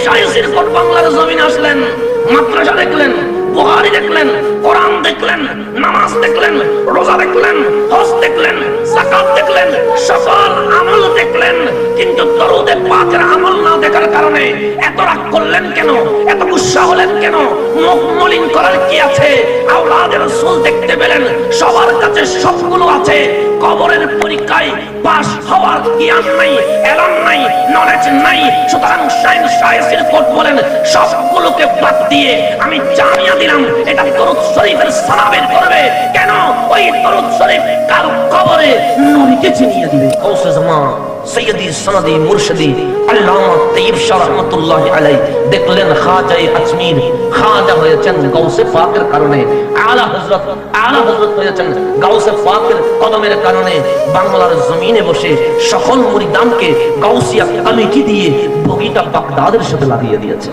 শাইখের coat বাংলার জমিনে আসলেন, মাদ্রাসা দেখলেন, বুখারী দেখলেন, কোরআন দেখলেন, নামাজ দেখলেন, রোজা দেখলেন, হজ দেখলেন, যাকাত দেখলেন, সকল আমল দেখলেন, কিন্তু দরুদ পাকের আমল না দেখার কারণে এত রাগ করলেন কেন? এত গুসা হলেন কেন? মুখ মলিন করার কি আছে? আওলাদের রাসূল দেখতে পেলেন সবার কাছে সবগুলো আছে, কবরের পরীক্ষায় পাস হওয়ার জ্ঞান নাই, এলাম নাই, নলেজ নাই। সুতরাং শাইখের কোট বলেন সবগুলোকে বাদ দিয়ে আমি জামিয়া দিলাম, এটা দরুদ শরীফের সানাবের করবে। কেন? ওই দরুদ শরীফ কার কবরে নবীকে চিনিয়ে দিবে। গাউসে জামান সৈয়দি সনদি মুর্শিদি আল্লামা তাইয়্যিব শাহ রাহমাতুল্লাহি আলাইহি দেখলেন খাজায়ে আজমির খাজা হয়েছেন গাউসে পাকের কারণে, আলা হযরত হয়েছেন গাউসে পাকের কদমের কারণে। বাংলার জমিনে বসে সকল মুরিদানকে গাউসিয়া কমিটি দিয়ে বগিটা বাগদাদের সাথে লাগিয়ে দিয়েছে।